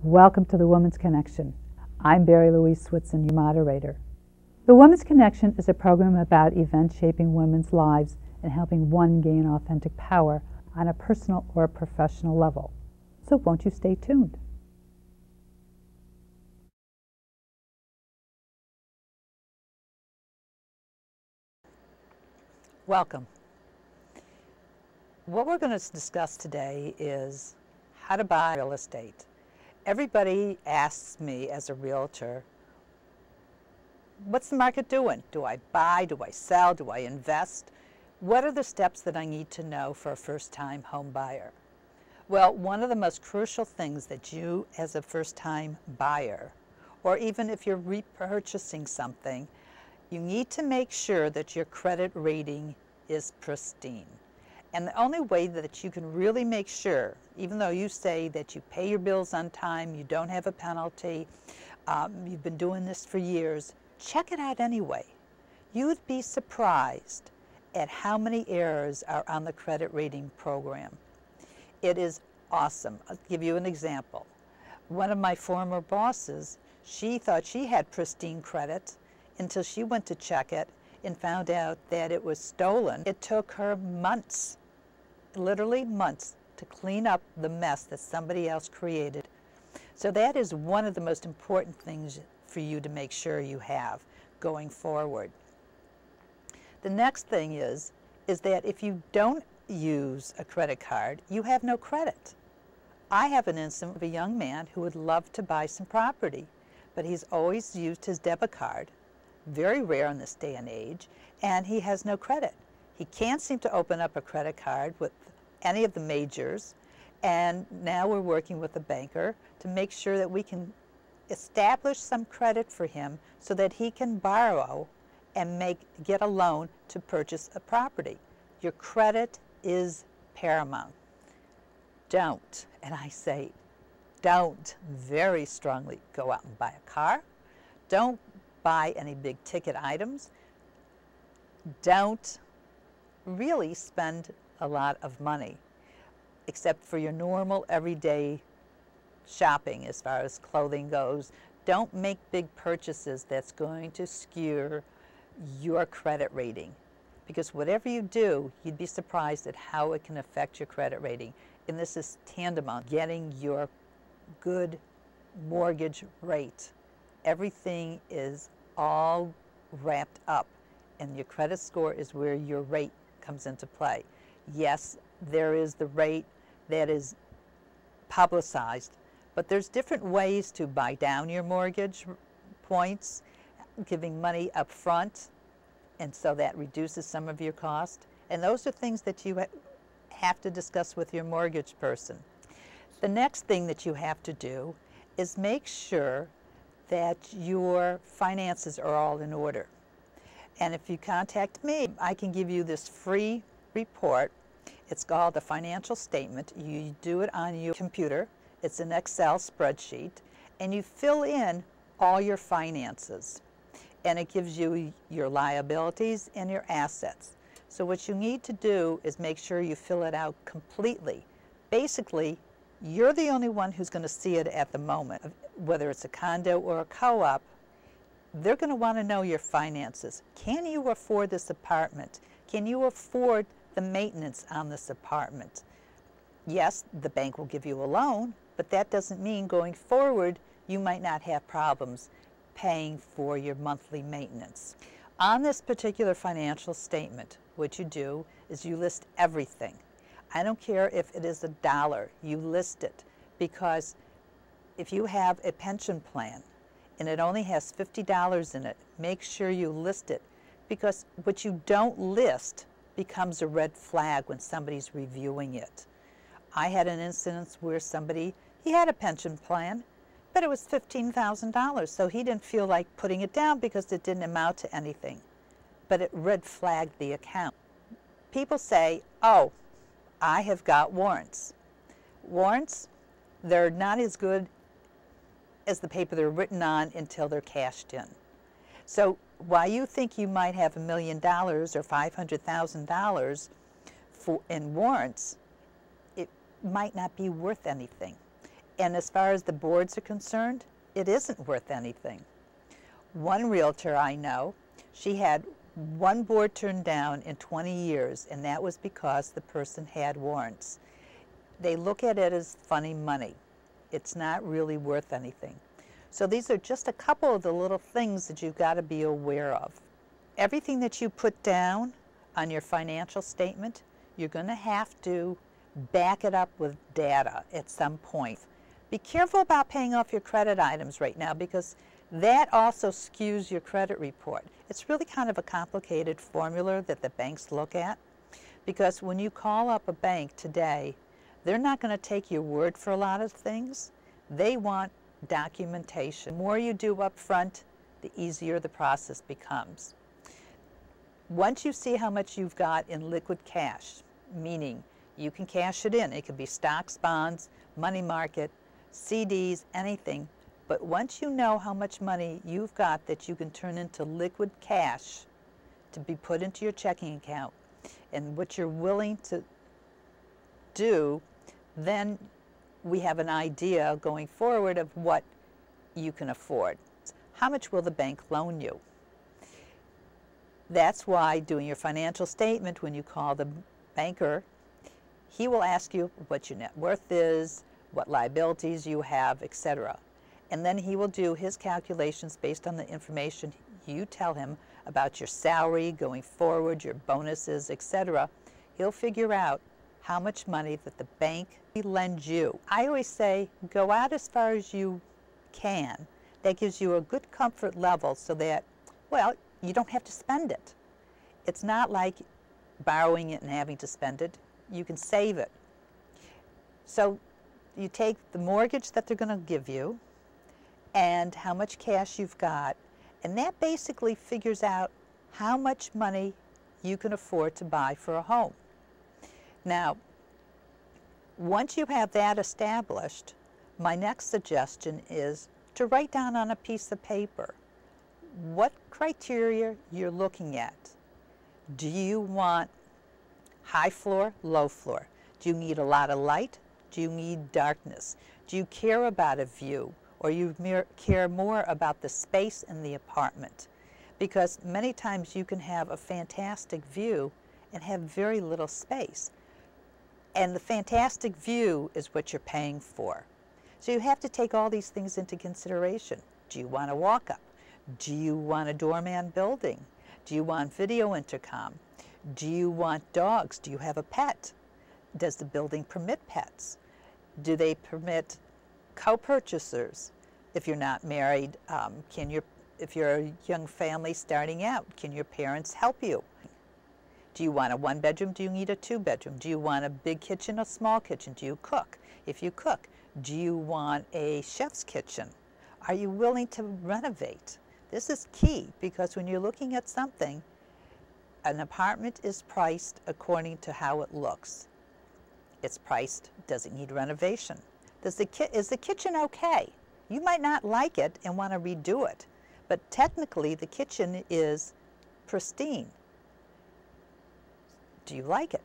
Welcome to the Women's Connection. I'm Barrie Switzen, your moderator. The Women's Connection is a program about events shaping women's lives and helping one gain authentic power on a personal or professional level. So won't you stay tuned? Welcome. What we're going to discuss today is how to buy real estate. Everybody asks me as a realtor, what's the market doing? Do I buy? Do I sell? Do I invest? What are the steps that I need to know for a first-time home buyer? Well, one of the most crucial things that you as a first-time buyer, or even if you're repurchasing something, you need to make sure that your credit rating is pristine. And the only way that you can really make sure, even though you say that you pay your bills on time, you don't have a penalty, you've been doing this for years, check it out anyway. You would be surprised at how many errors are on the credit rating program. It is awesome. I'll give you an example. One of my former bosses, she thought she had pristine credit until she went to check it and found out that it was stolen. It took her months, literally months, to clean up the mess that somebody else created. So that is one of the most important things for you to make sure you have going forward. The next thing is that if you don't use a credit card, you have no credit. I have an instance of a young man who would love to buy some property, but he's always used his debit card. Very rare in this day and age, and he has no credit. He can't seem to open up a credit card with any of the majors, and now we're working with a banker to make sure that we can establish some credit for him so that he can borrow and get a loan to purchase a property. Your credit is paramount. Don't, and I say don't very strongly, go out and buy a car. Don't buy any big ticket items. Don't really spend a lot of money except for your normal everyday shopping as far as clothing goes. Don't make big purchases that's going to skew your credit rating, because whatever you do, you'd be surprised at how it can affect your credit rating. And this is tantamount getting your good mortgage rate. Everything is all wrapped up, and your credit score is where your rate comes into play. Yes, there is the rate that is publicized, but there's different ways to buy down your mortgage points, giving money up front, and so that reduces some of your cost. And those are things that you have to discuss with your mortgage person. The next thing that you have to do is make sure that your finances are all in order. And if you contact me, I can give you this free report. It's called a financial statement. You do it on your computer. It's an Excel spreadsheet, and you fill in all your finances. And it gives you your liabilities and your assets. So what you need to do is make sure you fill it out completely. Basically, you're the only one who's going to see it at the moment. Whether it's a condo or a co-op, they're going to want to know your finances. Can you afford this apartment? Can you afford the maintenance on this apartment? Yes, the bank will give you a loan, but that doesn't mean going forward you might not have problems paying for your monthly maintenance. On this particular financial statement, what you do is you list everything. I don't care if it is $1, you list it, because if you have a pension plan and it only has $50 in it, make sure you list it, because what you don't list becomes a red flag when somebody's reviewing it. I had an instance where he had a pension plan, but it was $15,000, so he didn't feel like putting it down because it didn't amount to anything. But it red flagged the account. People say, oh, I have got warrants. Warrants, they're not as good as the paper they're written on until they're cashed in. So while you think you might have $1 million or $500,000 in warrants, it might not be worth anything. And as far as the boards are concerned, it isn't worth anything. One realtor I know, she had one board turned down in 20 years, and that was because the person had warrants. They look at it as funny money. It's not really worth anything. So these are just a couple of the little things that you've got to be aware of. Everything that you put down on your financial statement, you're going to have to back it up with data at some point. Be careful about paying off your credit items right now, because that also skews your credit report. It's really kind of a complicated formula that the banks look at, because when you call up a bank today, they're not going to take your word for a lot of things. They want documentation. The more you do up front, the easier the process becomes. Once you see how much you've got in liquid cash, meaning you can cash it in, it could be stocks, bonds, money market, CDs, anything. But once you know how much money you've got that you can turn into liquid cash to be put into your checking account, and what you're willing to do, then we have an idea going forward of what you can afford. How much will the bank loan you? That's why doing your financial statement, when you call the banker, he will ask you what your net worth is, what liabilities you have, etc. And then he will do his calculations based on the information you tell him about your salary going forward, your bonuses, etc. He'll figure out how much money that the bank lends you. I always say, go out as far as you can. That gives you a good comfort level so that, well, you don't have to spend it. It's not like borrowing it and having to spend it. You can save it. So you take the mortgage that they're going to give you and how much cash you've got, and that basically figures out how much money you can afford to buy for a home. Now, once you have that established, my next suggestion is to write down on a piece of paper what criteria you're looking at. Do you want high floor, low floor? Do you need a lot of light? Do you need darkness? Do you care about a view, or you care more about the space in the apartment? Because many times you can have a fantastic view and have very little space. And the fantastic view is what you're paying for. So you have to take all these things into consideration. Do you want a walk-up? Do you want a doorman building? Do you want video intercom? Do you want dogs? Do you have a pet? Does the building permit pets? Do they permit co-purchasers? If you're not married, if you're a young family starting out, can your parents help you? Do you want a one-bedroom? Do you need a two-bedroom? Do you want a big kitchen, a small kitchen? Do you cook? If you cook, do you want a chef's kitchen? Are you willing to renovate? This is key, because when you're looking at something, an apartment is priced according to how it looks. It's priced, does it need renovation? Is the kitchen okay? You might not like it and want to redo it, but technically the kitchen is pristine. Do you like it?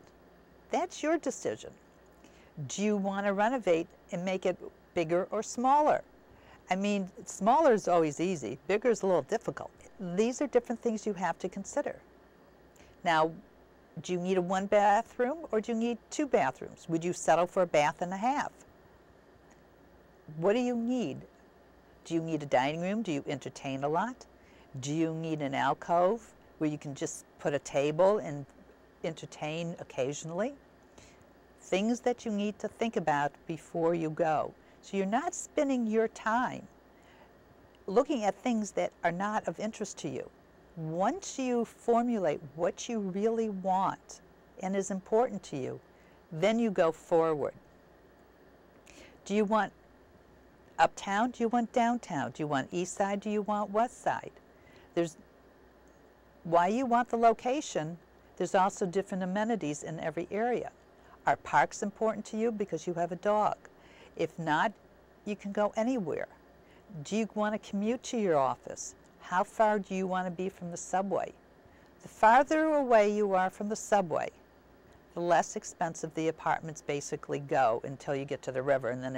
That's your decision. Do you want to renovate and make it bigger or smaller? I mean, smaller is always easy, bigger is a little difficult. These are different things you have to consider. Now, do you need a one bathroom or do you need two bathrooms? Would you settle for a bath and a half? What do you need? Do you need a dining room? Do you entertain a lot? Do you need an alcove where you can just put a table and entertain occasionally? Things that you need to think about before you go. So you're not spending your time looking at things that are not of interest to you. Once you formulate what you really want and is important to you, then you go forward. Do you want uptown? Do you want downtown? Do you want east side? Do you want west side? Why you want the location, there's also different amenities in every area. Are parks important to you because you have a dog? If not, you can go anywhere. Do you want to commute to your office? How far do you want to be from the subway? The farther away you are from the subway, the less expensive the apartments basically go until you get to the river, and then